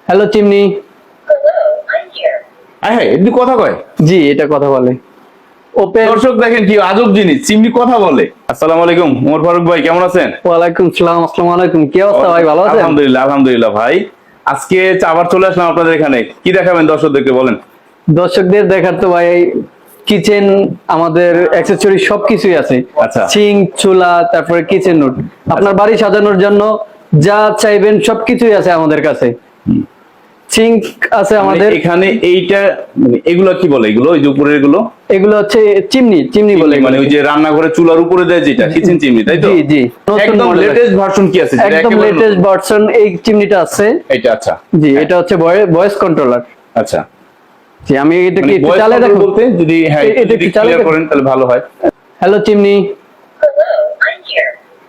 Hello chimney. হ্যাঁ এমনি কথা কয়। জি, এটা কথা বলে। ওপেন। দর্শক দেখেন কি আজব জিনিস, চিমনি কথা বলে। আসসালামু আলাইকুম ওমর ফারুক ভাই, কেমন আছেন? ওয়ালাইকুম সালাম। আসসালামু আলাইকুম। কি অবস্থা ভাই, ভালো আছেন? আলহামদুলিল্লাহ আলহামদুলিল্লাহ ভাই। আজকে আবার চলে আসলাম আপনাদের এখানে, কি দেখাবেন দর্শকদেরকে বলেন। দর্শকদের দেখার তো ভাই কিচেন, আমাদের অ্যাকসেসরি সবকিছুই আছে। আচ্ছা। সিঙ্ক, চুলা, তারপরে কিচেন নুট, আপনার বাড়ি সাজানোর জন্য যা চাইবেন সবকিছুই আছে আমাদের কাছে। সিঙ্ক আছে আমাদের এখানে এইটা এগুলো কি বলে, এগুলো ওই যে উপরে এগুলো এগুলো হচ্ছে চিমনি, চিমনি বলে। মানে ওই যে রান্নাঘরে চুলার উপরে দেয় যেটা কিচেন চিমনি, তাই তো? জি জি, একদম লেটেস্ট ভার্সন কি আছে? একদম লেটেস্ট ভার্সন এই চিমনিটা আছে। এটা আচ্ছা। জি, এটা হচ্ছে ভয়েস কন্ট্রোলার। আচ্ছা। জি, আমি এটা কি একটু voice চালিয়ে control দেখো বলতে যদি হ্যাঁ এটা যদি একটু চালিয়ে ক্লিয়ার করেন তাহলে ভালো হয়। Hello chimney.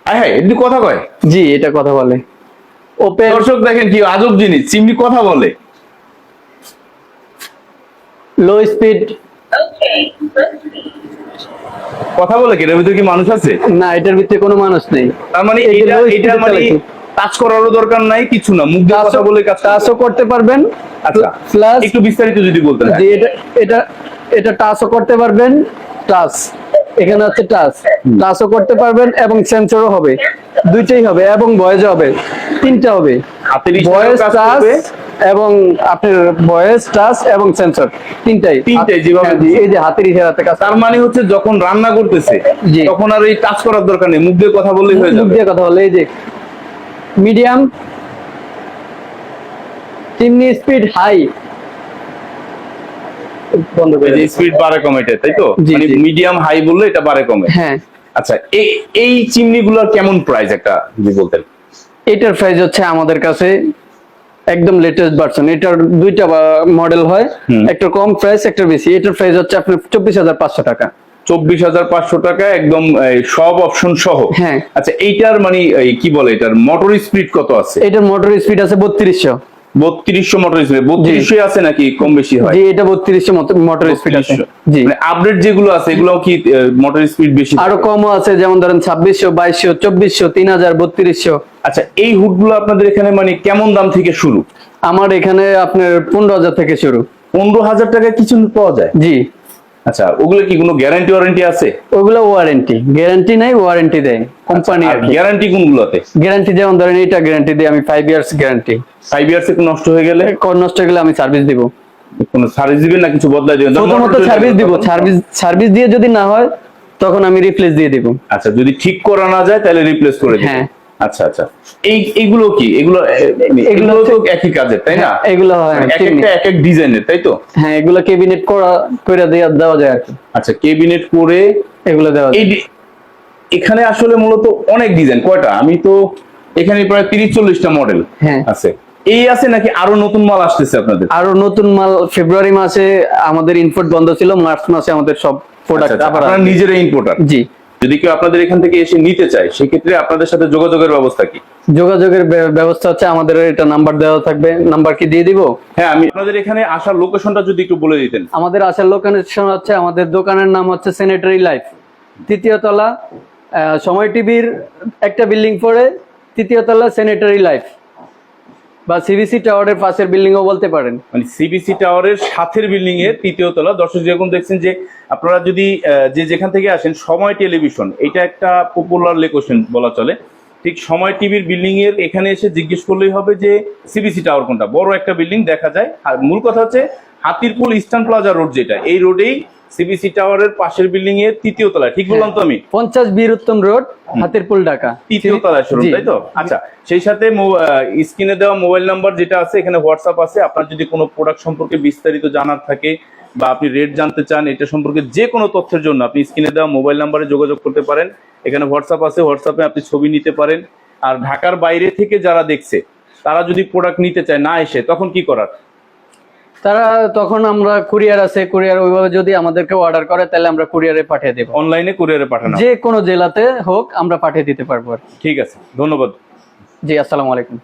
হ্যাঁ এমনি কথা কয়। জি, এটা কথা বলে। ওপেন। দর্শক দেখেন কি আজব জিনিস, চিমনি কথা বলে। Low speed. কথা বলে কি? এর ভিতরে কি মানুষ আছে? না, এটার ভিতরে কোনো মানুষ নেই। তার মানে এই যে এটা low এটা speed মানে চালাচ্ছি। টাচ করারও দরকার নাই, কিছু না, মুখ দিয়ে কথা বলে কাজ টাচও করতে পারবেন। আচ্ছা প্লাস একটু বিস্তারিত যদি বলতেন। জি, এটা এটা এটা টাচও করতে পারবেন। টাচ এখানে আছে, টাচও করতে পারবেন এবং সেন্সরও হবে, দুইটাই হবে এবং ভয়েসও হবে, তিনটা হবে। হাতের ভয়েস ইশারায় কাজ টাচ করবে। এবং আপনার ভয়েস টাচ এবং সেন্সর তিনটাই। যেভাবে হ্যাঁ, জি, এই যে হাতের ইশারাতে কাজ। তার মানে হচ্ছে যখন রান্না করতেছে জি। তখন আর এই টাচ করার দরকার নেই, মুখ দিয়ে কথা বললেই হয়ে মুখ যাবে। দিয়ে কথা বলে। এই যে মিডিয়াম, চিমনি স্পিড হাই, বন্ধ করে এই দিই। স্পিড বাড়ে কমে এটা, তাই তো? জি, মানে জি। মিডিয়াম হাই বললে এটা বাড়ে কমে। হ্যাঁ, আচ্ছা এই এই চিমনিগুলোর কেমন প্রাইস একটা যদি বলতেন। এটার প্রাইস হচ্ছে আমাদের কাছে একদম লেটেস্ট ভার্সন। এটার দুইটা মডেল হয়, একটা কম প্রাইস, একটা বেশি। এটার প্রাইস হচ্ছে আপনার 24,500 টাকা। 24,500 টাকা একদম সব অপশন সহ। হ্যাঁ। আচ্ছা এইটার মানে কি বলে, এটার মোটর স্পিড কত আছে? এটার মোটর স্পিড আছে 3200। 3200 মোটর স্পিড? 3200 আছে নাকি কম বেশি হয়? জি, এটা 3200 মোটর স্পিড আছে। 3200 জি, মানে আপডেট যেগুলো আছে এগুলো কি মোটর স্পিড বেশি? আরো কমও আছে, যেমন ধরেন 2600, 2200, 2400, 3000, 3200। আচ্ছা এই হুডগুলো আপনাদের এখানে মানে কেমন দাম থেকে শুরু? আমার এখানে আপনার 15,000 থেকে শুরু। 15,000 টাকায় কিছু পাওয়া যায়? জি। আচ্ছা ওগুলো কি কোনো গ্যারান্টি ওয়ারেন্টি আছে? ওগুলো ওয়ারেন্টি, গ্যারান্টি নাই, ওয়ারেন্টি দেয় কোম্পানি। আর গ্যারান্টি কোনগুলোতে? গ্যারান্টি যেমন ধরেন এটা গ্যারান্টি দিই আমি 5 ইয়ার্স গ্যারান্টি। 5 ইয়ার্স এ নষ্ট হয়ে গেলে? নষ্ট হয়ে গেলে আমি সার্ভিস দিব। কোনো সার্ভিস দিবেন না কিছু বদলাই দিবেন? প্রথমত সার্ভিস দিব, সার্ভিস দিয়ে যদি না হয় তখন আমি রিপ্লেস দিয়ে দিব। আচ্ছা যদি ঠিক করা না যায় তাহলে রিপ্লেস করে দিবেন। হ্যাঁ। আচ্ছা আচ্ছা এইগুলো কি, এগুলো এগুলো তো একই কাজের তাই না? এগুলো হয় এক একটা এক এক ডিজাইনের, তাই তো? হ্যাঁ, এগুলো ক্যাবিনেট করে দেওয়া যায় আর কি। আচ্ছা ক্যাবিনেট করে এগুলো দেওয়া যায়। এখানে আসলে মূলত অনেক ডিজাইন, কয়টা আমি তো এখানে প্রায় 30-40টা মডেল হ্যাঁ আছে। এই আছে নাকি আরো নতুন মাল আসতেছে আপনাদের? আরো নতুন মাল ফেব্রুয়ারি মাসে আমাদের ইম্পোর্ট বন্ধ ছিল, মার্চ মাসে আমাদের সব প্রোডাক্ট আবার আপনারা নিজেরাই ইম্পোর্টার? জি। যদি কেউ আপনাদের এখান থেকে এসে নিতে চায় সেক্ষেত্রে আপনাদের সাথে যোগাযোগের ব্যবস্থা কি? যোগাযোগের ব্যবস্থা হচ্ছে আমাদের এটা নাম্বার দেওয়া থাকবে। নাম্বার কি দিয়ে দিব? হ্যাঁ আমি আপনাদের এখানে আসার লোকেশনটা যদি একটু বলে দিতেন। আমাদের আসার লোকেশন হচ্ছে, আমাদের দোকানের নাম হচ্ছে স্যানিটারি লাইফ, 3য় তলা, সময় টিভির একটা বিল্ডিং পরে 3য় তলা স্যানিটারি লাইফ, বা সিবিসি টাওয়ারের পাশের বিল্ডিং ও বলতে পারেন। মানে সিবিসি টাওয়ারের সাথের বিল্ডিং এর 3য় তলা। দর্শক যেরকম দেখছেন যে আপনারা যদি যেখান থেকে আসেন, সময় টেলিভিশন এটা একটা পপুলার লোকেশন বলা চলে। ঠিক সময় টিভির বিল্ডিং এর এখানে এসে জিজ্ঞেস করলেই হবে যে সিবিসি টাওয়ার কোনটা। বড় একটা বিল্ডিং দেখা যায়। আর মূল কথা হচ্ছে হাতিরপুল ইস্টার্ন প্লাজা রোড, যেটা এই রোডেই সিবিসি টাওয়ারের পাশের বিল্ডিং এর 3য় তলায়, ঠিক বললাম তো আমি? 50 বীরুত্তম রোড, হাতিরপুল, ঢাকা, 3য় তলায় শোরুম, তাই তো? আচ্ছা সেই সাথে স্ক্রিনে দেওয়া মোবাইল নাম্বার যেটা আছে, এখানে হোয়াটসঅ্যাপ আছে। আপনার যদি কোনো প্রোডাক্ট সম্পর্কে বিস্তারিত জানার থাকে বা আপনি রেট জানতে চান, এটা সম্পর্কে যে কোনো তথ্যের জন্য আপনি স্ক্রিনে দেওয়া মোবাইল নাম্বারে যোগাযোগ করতে পারেন। এখানে হোয়াটসঅ্যাপ আছে, হোয়াটসঅ্যাপে আপনি ছবি নিতে পারেন। আর ঢাকার বাইরে থেকে যারা দেখছে তারা যদি প্রোডাক্ট নিতে চায় না এসে, তখন কি করার? তারা তখন আমরা কুরিয়ার আছে, কুরিয়ার ওইভাবে যদি আমাদেরকে অর্ডার করে তাহলে আমরা কুরিয়ারে পাঠিয়ে দেব। অনলাইনে কুরিয়ারে পাঠানো, যে কোনো জেলাতে হোক আমরা পাঠিয়ে দিতে পারবো। ঠিক আছে, ধন্যবাদ। জি, আসসালামু আলাইকুম।